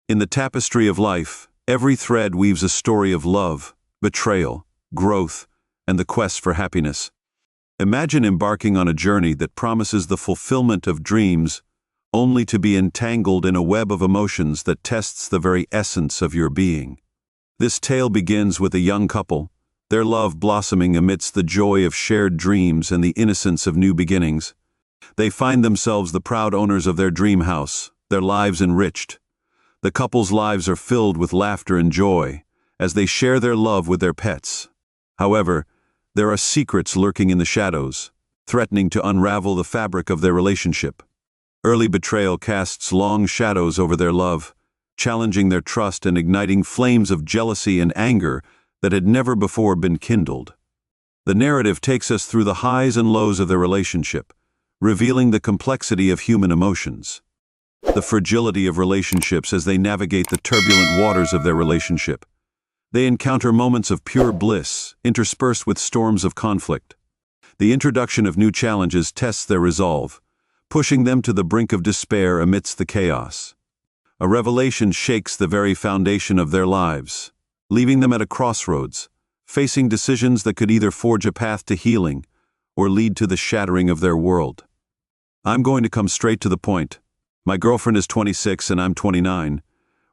In the tapestry of life, every thread weaves a story of love, betrayal, growth, and the quest for happiness. Imagine embarking on a journey that promises the fulfillment of dreams, only to be entangled in a web of emotions that tests the very essence of your being. This tale begins with a young couple, their love blossoming amidst the joy of shared dreams and the innocence of new beginnings. They find themselves the proud owners of their dream house, their lives enriched. The couple's lives are filled with laughter and joy as they share their love with their pets. However, there are secrets lurking in the shadows, threatening to unravel the fabric of their relationship. Early betrayal casts long shadows over their love, challenging their trust and igniting flames of jealousy and anger that had never before been kindled. The narrative takes us through the highs and lows of their relationship, revealing the complexity of human emotions. The fragility of relationships as they navigate the turbulent waters of their relationship. They encounter moments of pure bliss, interspersed with storms of conflict. The introduction of new challenges tests their resolve, pushing them to the brink of despair amidst the chaos. A revelation shakes the very foundation of their lives, leaving them at a crossroads, facing decisions that could either forge a path to healing or lead to the shattering of their world. I'm going to come straight to the point. My girlfriend is 26 and I'm 29.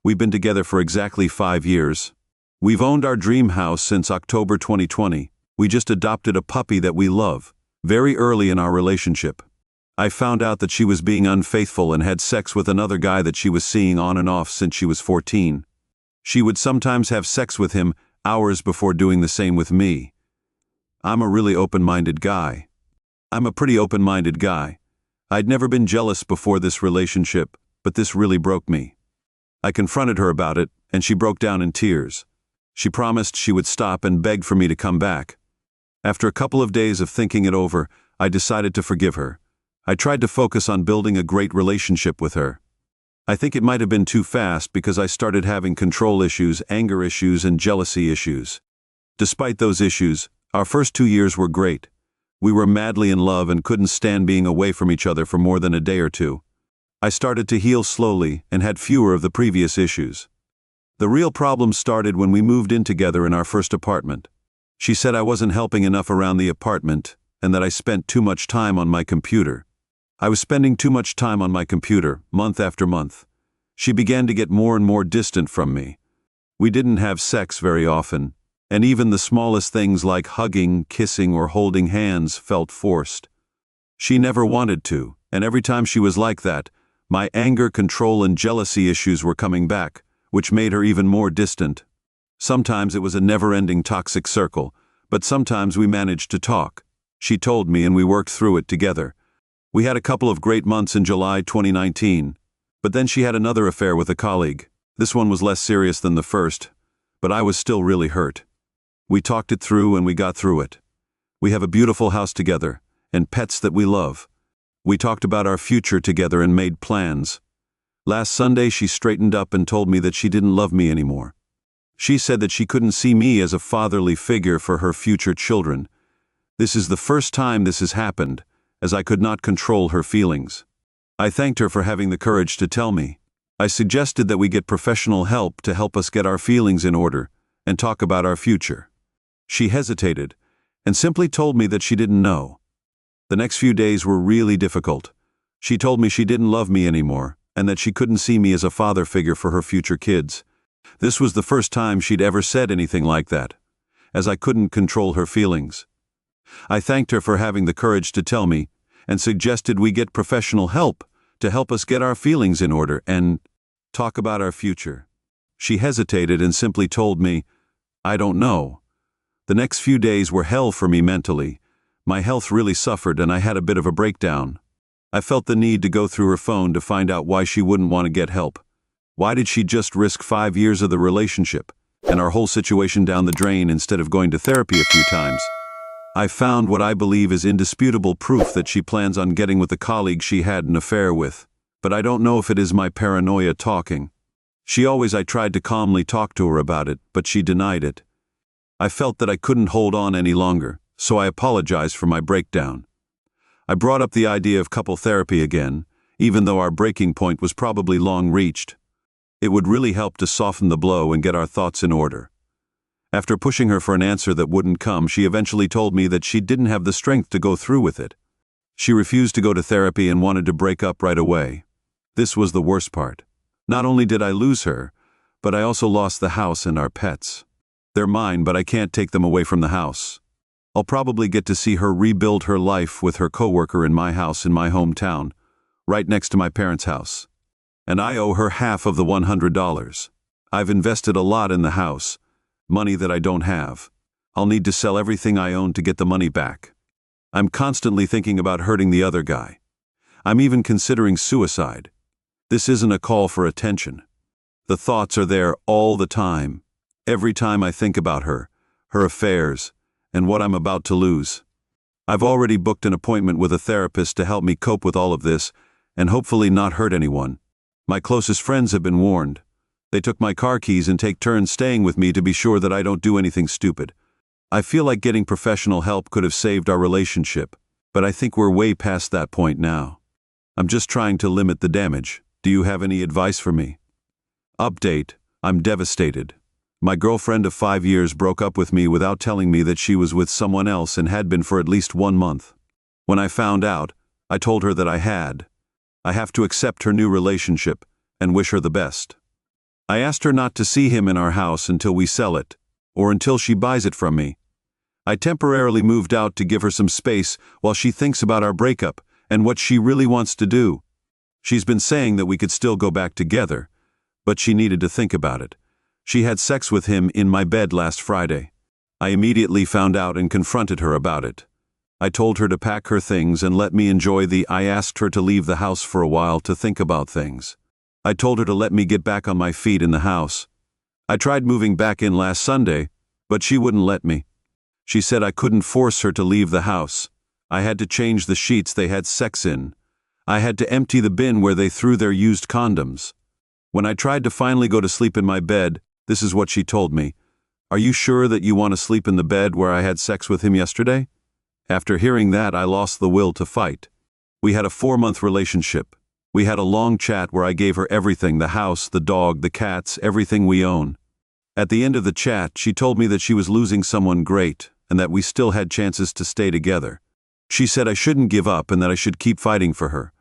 We've been together for exactly 5 years. We've owned our dream house since October 2020. We just adopted a puppy that we love, very early in our relationship. I found out that she was being unfaithful and had sex with another guy that she was seeing on and off since she was 14. She would sometimes have sex with him hours before doing the same with me. I'm a really open-minded guy. I'd never been jealous before this relationship, but this really broke me. I confronted her about it, and she broke down in tears. She promised she would stop and begged for me to come back. After a couple of days of thinking it over, I decided to forgive her. I tried to focus on building a great relationship with her. I think it might have been too fast because I started having control issues, anger issues, and jealousy issues. Despite those issues, our first 2 years were great. We were madly in love and couldn't stand being away from each other for more than a day or two. I started to heal slowly and had fewer of the previous issues. The real problem started when we moved in together in our first apartment. She said I wasn't helping enough around the apartment and that I spent too much time on my computer. I was spending too much time on my computer, month after month. She began to get more and more distant from me. We didn't have sex very often, and even the smallest things like hugging, kissing, or holding hands felt forced. She never wanted to, and every time she was like that, my anger, control, and jealousy issues were coming back, which made her even more distant. Sometimes it was a never-ending toxic circle, but sometimes we managed to talk. She told me and we worked through it together. We had a couple of great months in July 2019, but then she had another affair with a colleague. This one was less serious than the first, but I was still really hurt. We talked it through and we got through it. We have a beautiful house together, and pets that we love. We talked about our future together and made plans. Last Sunday she straightened up and told me that she didn't love me anymore. She said that she couldn't see me as a fatherly figure for her future children. This is the first time this has happened, as I could not control her feelings. I thanked her for having the courage to tell me. I suggested that we get professional help to help us get our feelings in order and talk about our future. She hesitated and simply told me that she didn't know. The next few days were really difficult. She told me she didn't love me anymore and that she couldn't see me as a father figure for her future kids. This was the first time she'd ever said anything like that, as I couldn't control her feelings. I thanked her for having the courage to tell me and suggested we get professional help to help us get our feelings in order and talk about our future. She hesitated and simply told me, "I don't know." The next few days were hell for me mentally. My health really suffered and I had a bit of a breakdown. I felt the need to go through her phone to find out why she wouldn't want to get help. Why did she just risk 5 years of the relationship and our whole situation down the drain instead of going to therapy a few times? I found what I believe is indisputable proof that she plans on getting with the colleague she had an affair with, but I don't know if it is my paranoia talking. I tried to calmly talk to her about it, but she denied it. I felt that I couldn't hold on any longer, so I apologized for my breakdown. I brought up the idea of couple therapy again, even though our breaking point was probably long reached. It would really help to soften the blow and get our thoughts in order. After pushing her for an answer that wouldn't come, she eventually told me that she didn't have the strength to go through with it. She refused to go to therapy and wanted to break up right away. This was the worst part. Not only did I lose her, but I also lost the house and our pets. They're mine, but I can't take them away from the house. I'll probably get to see her rebuild her life with her coworker in my house in my hometown, right next to my parents' house. And I owe her half of the $100. I've invested a lot in the house, money that I don't have. I'll need to sell everything I own to get the money back. I'm constantly thinking about hurting the other guy. I'm even considering suicide. This isn't a call for attention. The thoughts are there all the time. Every time I think about her affairs, and what I'm about to lose. I've already booked an appointment with a therapist to help me cope with all of this, and hopefully not hurt anyone. My closest friends have been warned. They took my car keys and take turns staying with me to be sure that I don't do anything stupid. I feel like getting professional help could have saved our relationship, but I think we're way past that point now. I'm just trying to limit the damage. Do you have any advice for me? Update: I'm devastated. My girlfriend of 5 years broke up with me without telling me that she was with someone else and had been for at least 1 month. When I found out, I told her that I have to accept her new relationship and wish her the best. I asked her not to see him in our house until we sell it, or until she buys it from me. I temporarily moved out to give her some space while she thinks about our breakup and what she really wants to do. She's been saying that we could still go back together, but she needed to think about it. She had sex with him in my bed last Friday. I immediately found out and confronted her about it. I told her to pack her things and let me enjoy I asked her to leave the house for a while to think about things. I told her to let me get back on my feet in the house. I tried moving back in last Sunday, but she wouldn't let me. She said I couldn't force her to leave the house. I had to change the sheets they had sex in. I had to empty the bin where they threw their used condoms. When I tried to finally go to sleep in my bed, this is what she told me. "Are you sure that you want to sleep in the bed where I had sex with him yesterday?" After hearing that, I lost the will to fight. We had a 4-month relationship. We had a long chat where I gave her everything: the house, the dog, the cats, everything we own. At the end of the chat, she told me that she was losing someone great and that we still had chances to stay together. She said I shouldn't give up and that I should keep fighting for her.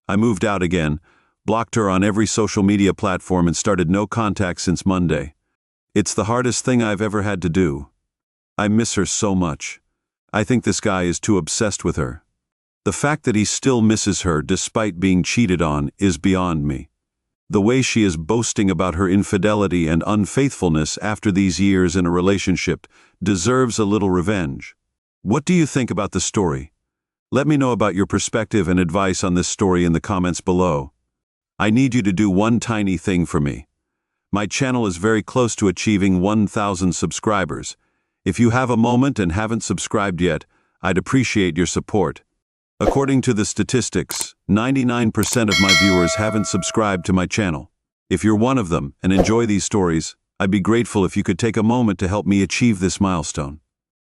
I moved out again, blocked her on every social media platform, and started no contact since Monday. It's the hardest thing I've ever had to do. I miss her so much. I think this guy is too obsessed with her. The fact that he still misses her despite being cheated on is beyond me. The way she is boasting about her infidelity and unfaithfulness after these years in a relationship deserves a little revenge. What do you think about the story? Let me know about your perspective and advice on this story in the comments below. I need you to do one tiny thing for me. My channel is very close to achieving 1,000 subscribers. If you have a moment and haven't subscribed yet, I'd appreciate your support. According to the statistics, 99% of my viewers haven't subscribed to my channel. If you're one of them and enjoy these stories, I'd be grateful if you could take a moment to help me achieve this milestone.